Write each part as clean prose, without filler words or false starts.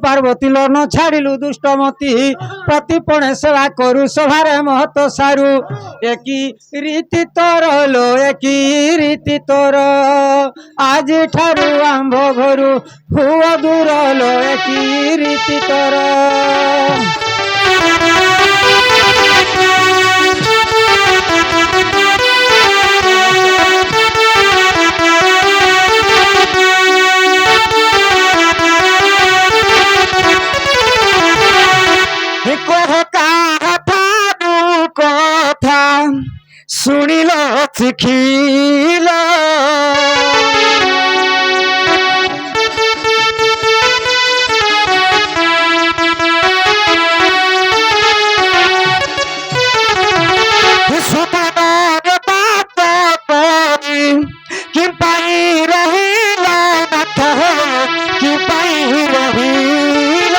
पार्वती लो न छाड़िलु दुष्टमती प्रतिपणे सेवा करू सभारे महत सारू एकी रीति तोर लो एकी रीति तोर आज ठारू आंभ घरू हुआ दूर लो एकी रीति तोर सुनिल शिखिल कि पाई रहिल कि पाई रहिल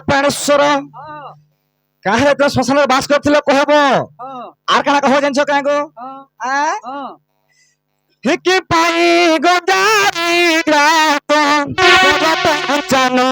प्राणेश्वर काहे तो श्मशान बास करथिलो कहबो आर काना कहबो जानछो कागो हिकी पाई गोदारी रात जगत जानो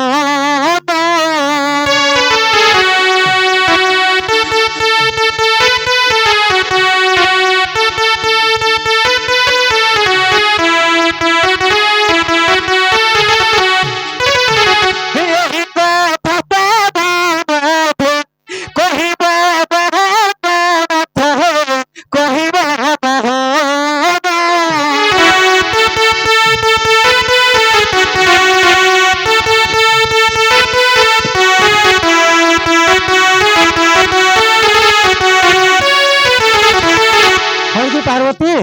पार्वती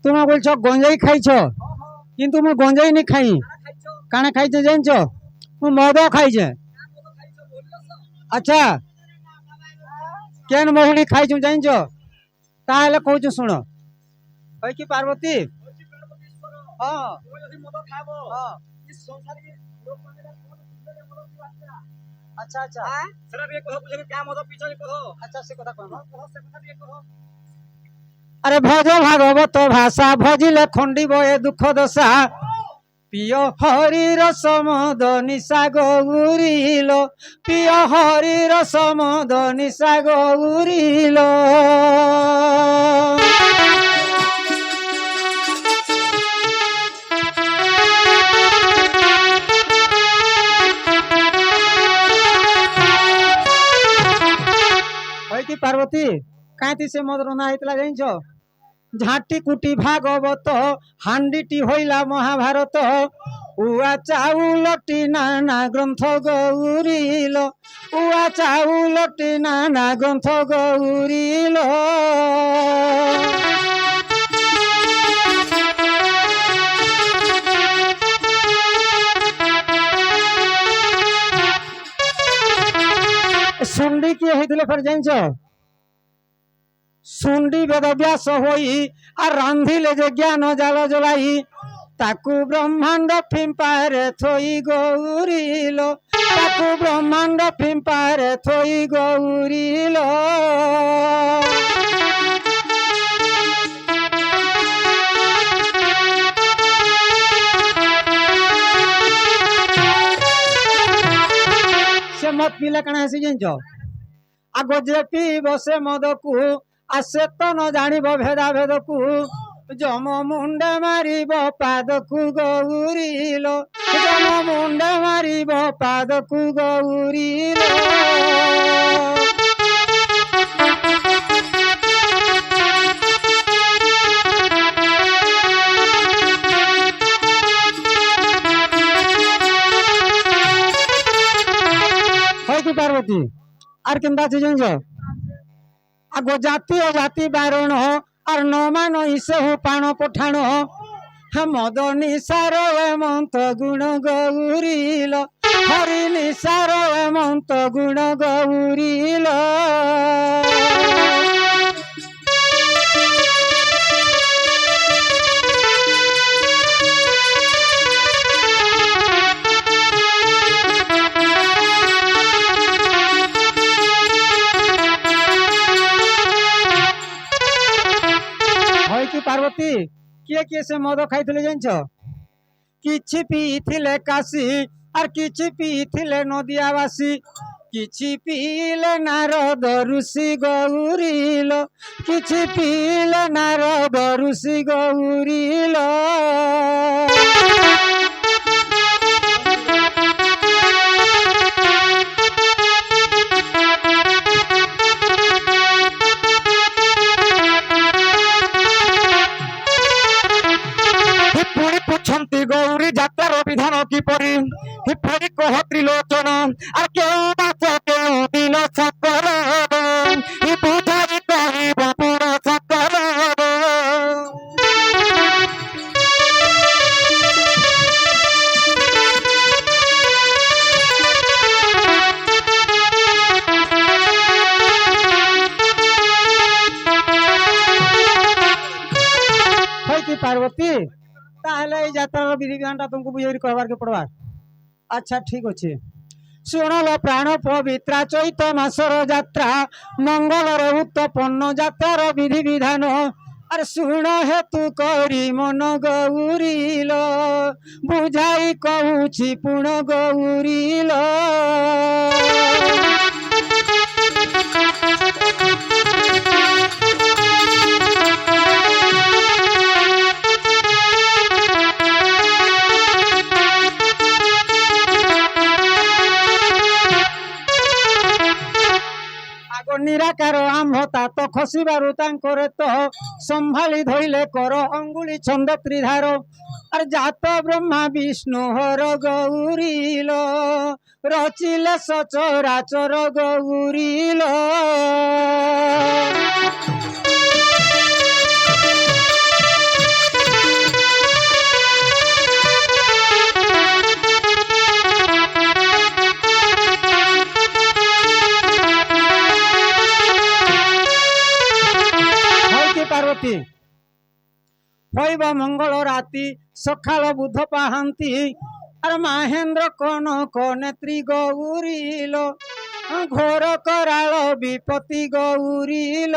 तुम्हें बोलছো गंजाई खाइছো किंतु मु गंजाई नहीं खाई काना खाइছে जानছো मु मद खाइছে अच्छा केन मोहनी खाइछु जानছো ताहले कहूछु सुनो होय कि पार्वती हां ओ यदि मद खाबो हां इस संसार के लोक माने अच्छा अच्छा सेरा भी कहो बुझे क्या मद पीछे कहो अच्छा से कथा कहो से कथा भी कहो अरे भज भागवत भाषा भजिले खंडिब ए दुख दशा पिय हरि रसमद निशा गौरील पिय हरि रसमद निशा गौरील कि पार्वती कांति से मद रंधा हेतला जानछो झाटी कुटी भागवत हांडीटी होइला महाभारत उआ चाउलटी नाना ग्रंथ गौरील उआ चाउलटी नाना ग्रंथ गौरील सुंडी किए हेतले फिर जानछो सुंडी वेदव्यास होई आ रांधिले जे ज्ञान जाल जलाई ताकू ब्रह्मांड फिंपारे थोई गौरील ताकू ब्रह्मांड फिंपारे थोई गौरील से मत पीले कणा हसी जानछो आगो जे पीब से मद को आसे तो न जानिब भेदा भेद को जम मुंडे मारिब पाद को गौरील जम मुंडे मारिब पाद को गौरील पार्वती आर केनता जानछो आगो जाति अजाति बारण और न मान इसे हो पाण पठाण मद निसार एमंत गुण गौरील हरि निसार एमंत गुण गौरील किए किए से मद खाइथिले जानछ किछि पीथिले काशी आर किछि पीथिले नदियावासी किछि पीले नारद ऋषि गौरील किछि पीले नारद ऋषि गौरील पुणी पुछंती गौरी जात्रार विधान किपरि हिपरि कह त्रिलोचन आर केउ नाच केउ दिन सकल हि बुझाई कहिब पुर सकल पार्वती ताहले এই যাত্রার বিধি বিধানটা तुमको বুঝাই করবার কে পড়বার আচ্ছা ঠিক আছে শুনল প্রাণ পবিত্রা চৈত মাসর যাত্রা মঙ্গলর উত্তপন্ন যাত্রার বিধি বিধান আর শুণ হেতু করি মন গৌরীল বুঝাই কহুছি পুণ গৌরীল निराकार आम्भता तो खसिबारु तांकर तो संभाली धइले कर अंगुली छंद त्रिधार और जात ब्रह्मा विष्णु हर गौरील रचिले सचराचर गौरील पार्वती हईब मंगल राति सकाल बुध पाहांती और महेंद्र कनक नेत्री गौरील घोर कराल विपत्ति गौरील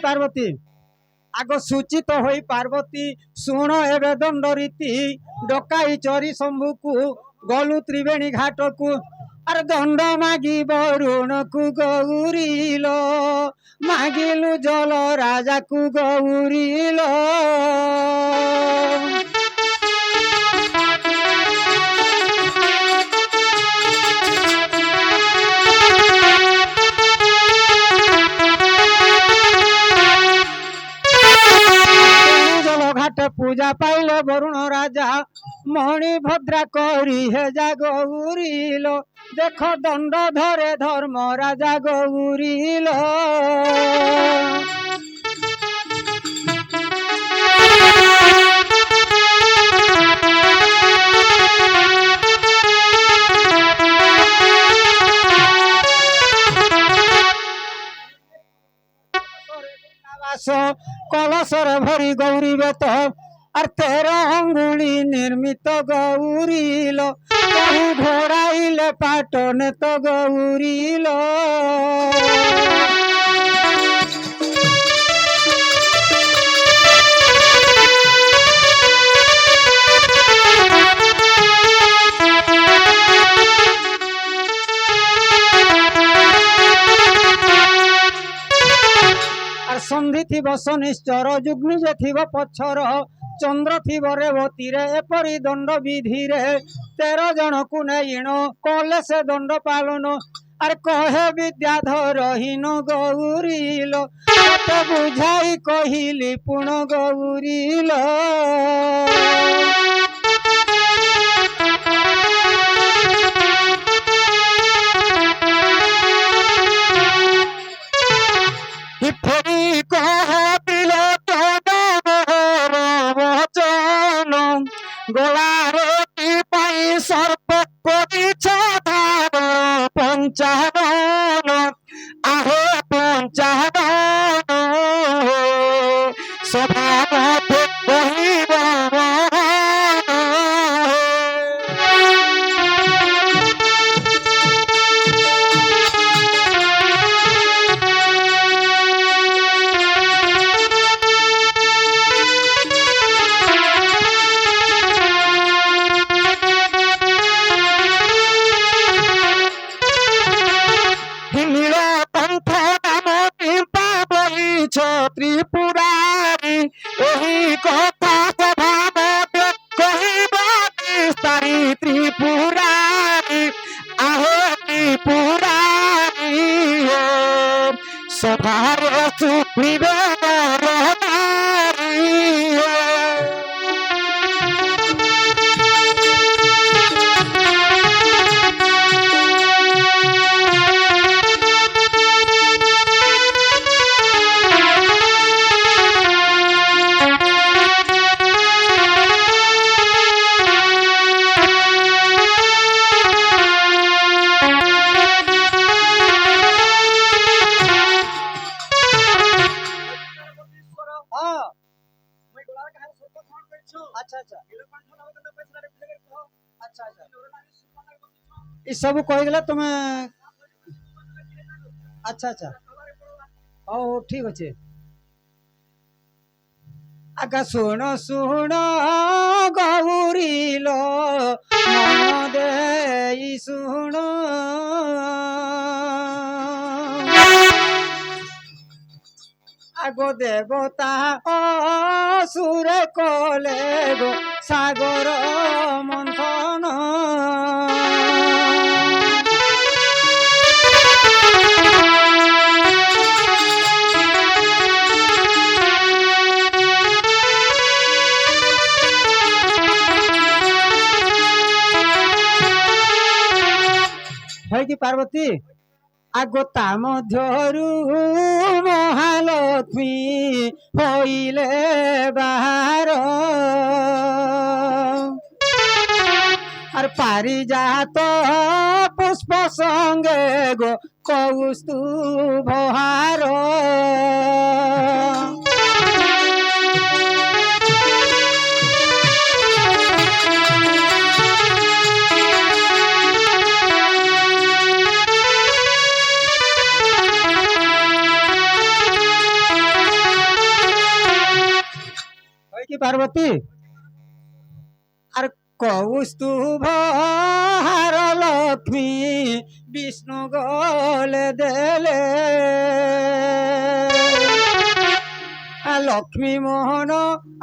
पार्वती आग सूचित हो पार्वती शुण एवं दंड रीति डकाई चरी शंभु को गलु त्रिवेणी घाट को अरे दंड मागी वरुण को गौरील मागिलु जल राजा को गौरील पूजा पाइल वरुण राजा मणि भद्रा करी हेजा गौरील देख दंड धरे धर्म राजा गौरील कलशर भरी गौरी बेत और 13 अंगुली निर्मित गौरील घोड़ाइले पाटने तो गौरील संधि थी शनिश्चर जुग्नि जे थी पछर चंद्र थी रेवती रे एपरी दंड विधि रे 13 जन को नईण कले से दंड पालन अरे कहे विद्याधर हीन गौरील बुझाई कहली पुण गौरील सर्प पंचावन आहे पंचावन ত্রিপুরারি এই কথা সভামতে কহিব বিস্তারি ত্রিপুরারি আহে ত্রিপুরারি সভার সুপ্রিবে सब कहीदेला तुम अच्छा अच्छा ओ ठीक अच्छे आगा शुण शुण गौरी लो मन दे शुण आगो देवता असुर कले गो सागर मंथन है कि पार्वती आगता मध्यरु महालक्ष्मी हईले बाहर और पारिजात पुष्प संगे गो कौस्तुभ हार पार्वती और कौस्तुभ हार लक्ष्मी विष्णु गले देले लक्ष्मी मोहन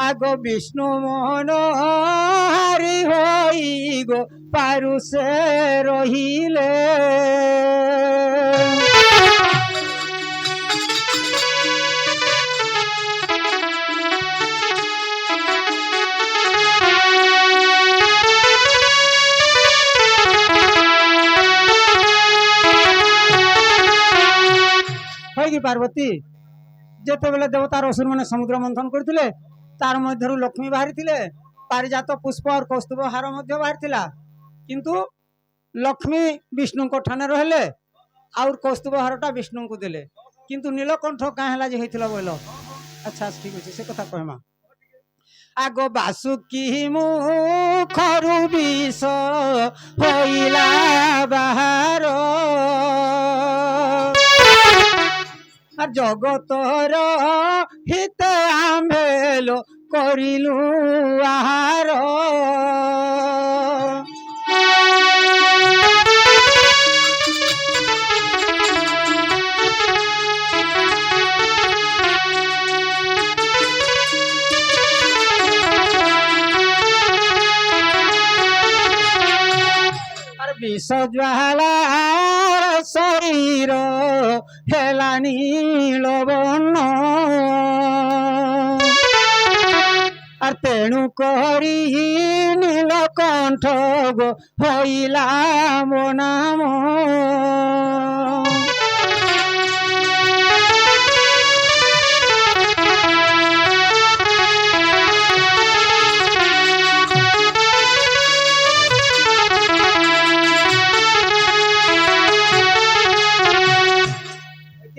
आगो विष्णु मोहन हारी होई गो पारु से रहिले पार्वती जेते बेले देवतार असुर माने समुद्र मंथन करथिले तार मध्यरु लक्ष्मी बाहरी थिले पारिजात पुष्प और कौस्तुभ हार मध्य बाहरी थिला किंतु लक्ष्मी विष्णु को ठाने रहले और कौस्तुभ हारटा विष्णु को देले किंतु नीलकंठ का हला जे हेतिला बोलो अच्छा ठीक अछि से कथा कहमा आगो बासुकी मुखरु विष होइला बाहर जगतर हित आम्भेलो करिलु आहार विष ज्वाला शरीर हेला नील बर्ण और तेणु करी नीलकंठ गो हईला मो नाम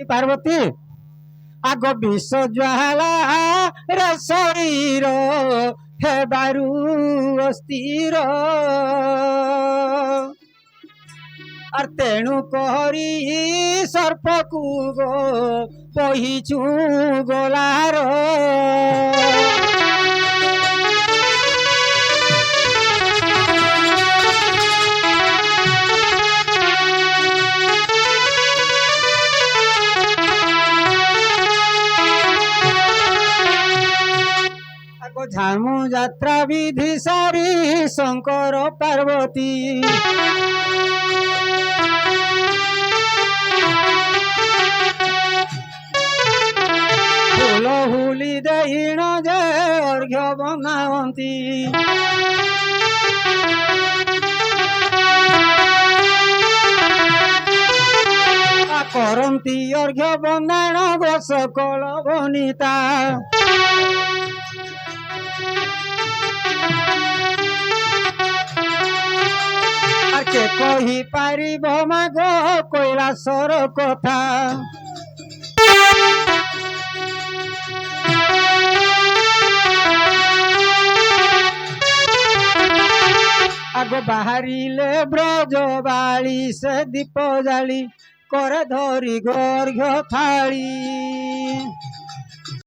पार्वती आग विष ज्वाला रे शरीर हे बारू अस्थिर और तेणु करी सर्प को गो पहिचु गलार যাত্রা বিধি সারি শঙ্কর পার্বতী ফুল হুলি দেহিণ যে অর্ঘ্য বনাবন্তী କରନ୍ତି ଅର୍ଘ୍ୟ ବନ୍ଦାଣ ଗୋଷ କଳ ବନିତା কে কহি পারিব মাগ কৈলাসর কথা আগ বাহারিলে ব্রজবাড়ি সে দীপ জালি করে ধরি গর্ঘ্য থাଳି